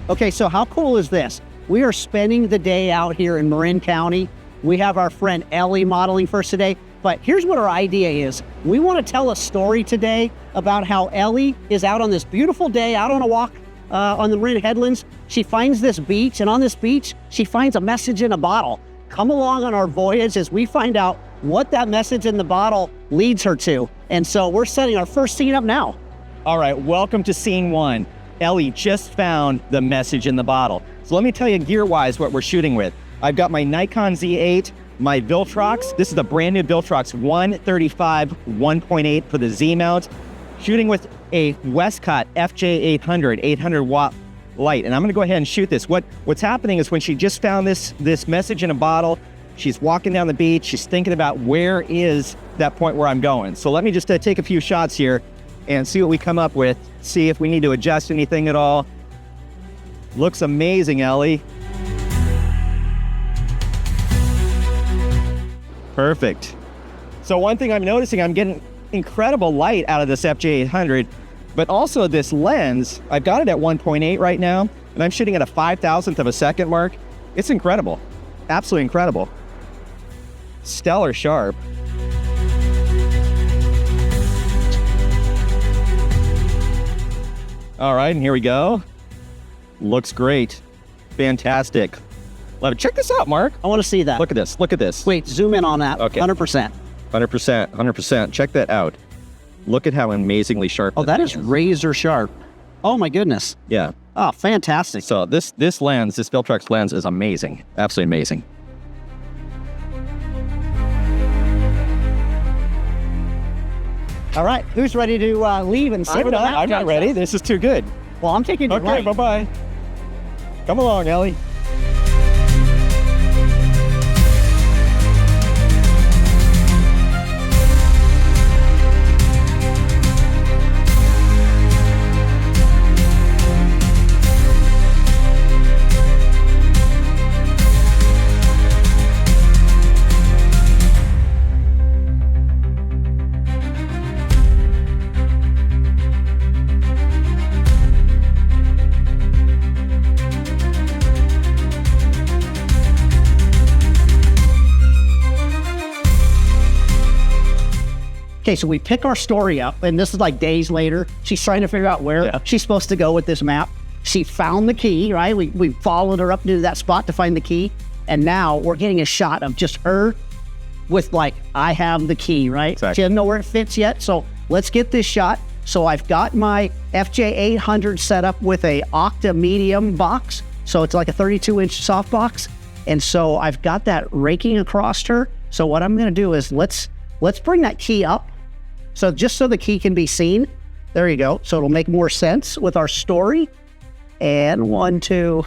Okay, so how cool is this? We are spending the day out here in Marin County. We have our friend Elly modeling for us today, but here's what our idea is. We want to tell a story today about how Elly is out on this beautiful day, out on a walk on the Marin Headlands. She finds this beach, and on this beach, she finds a message in a bottle. Come along on our voyage as we find out what that message in the bottle leads her to. And so we're setting our first scene up now. All right, welcome to scene one. Elly just found the message in the bottle. So let me tell you gear-wise what we're shooting with. I've got my Nikon Z8, my Viltrox. This is the brand new Viltrox 135mm 1.8 for the Z mount. Shooting with a Westcott FJ800 800 watt light. And I'm gonna go ahead and shoot this. What's happening is when she just found this message in a bottle, she's walking down the beach, she's thinking about where is that point where I'm going. So let me just take a few shots here and see what we come up with, see if we need to adjust anything at all. Looks amazing, Elly. Perfect. So one thing I'm noticing, I'm getting incredible light out of this FJ800, but also this lens, I've got it at 1.8 right now, and I'm shooting at a 5,000th of a second mark. It's incredible, absolutely incredible. Stellar sharp. All right, and here we go. Looks great. Fantastic. Love it. Check this out, Mark. I want to see that. Look at this. Look at this. Wait, zoom in on that. Okay. 100%. 100%. 100%. Check that out. Look at how amazingly sharp. Oh, that is razor sharp. Oh my goodness. Yeah. Oh, fantastic. So this lens, this Viltrox lens is amazing. Absolutely amazing. All right, who's ready to leave and see what I'm not ready. This is too good. Well, I'm taking you Okay, bye-bye. Come along, Elly. Okay, so we pick our story up, and this is like days later. She's trying to figure out where she's supposed to go with this map. She found the key, right? We followed her up to that spot to find the key, and now we're getting a shot of just her with like, I have the key, right? Exactly. She doesn't know where it fits yet, so let's get this shot. So I've got my FJ800 set up with a Octa medium box, so it's like a 32-inch softbox, and so I've got that raking across her. So what I'm gonna do is let's bring that key up. So just so the key can be seen, there you go. So it'll make more sense with our story. And 1, 2,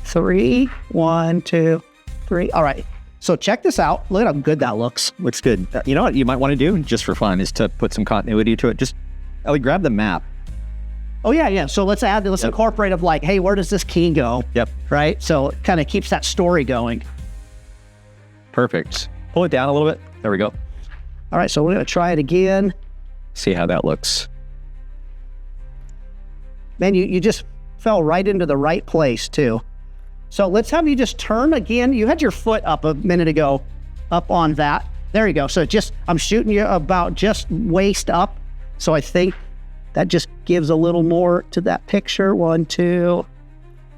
3, 1, 2, 3. All right, so check this out. Look at how good that looks. Looks good. You know what you might want to do, just for fun, is to put some continuity to it. Just, Elly, grab the map. Oh yeah. So let's incorporate of like, hey, where does this key go? Yep. Right, so it kind of keeps that story going. Perfect. Pull it down a little bit. There we go. All right, so we're gonna try it again. See how that looks. Man, you just fell right into the right place too. So let's have you just turn again. You had your foot up a minute ago, up on that. There you go. So I'm shooting you about just waist up. So I think that just gives a little more to that picture. 1, 2,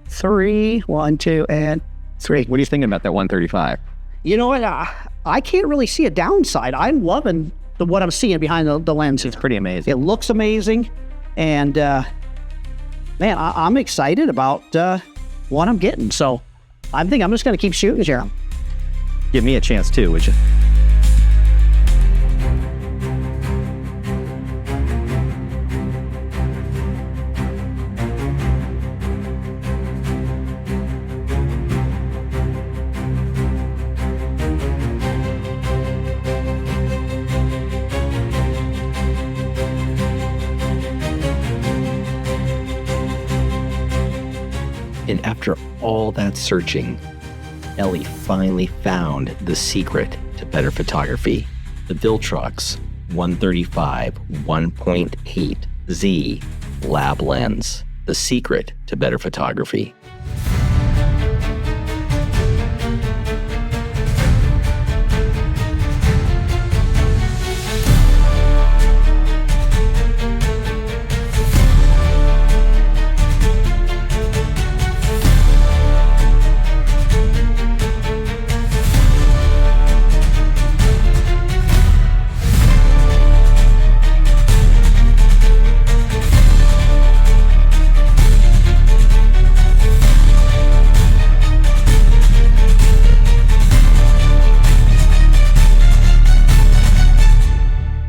3, 1, 2, and 3. What are you thinking about that 135? You know what? I can't really see a downside. I'm loving what I'm seeing behind the lens. It's pretty amazing. It looks amazing. And man, I'm excited about what I'm getting. So I think I'm just going to keep shooting, Jeremy. Give me a chance too, would you? And after all that searching, Elly finally found the secret to better photography, the Viltrox 135 1.8 Z lab lens. the secret to better photography.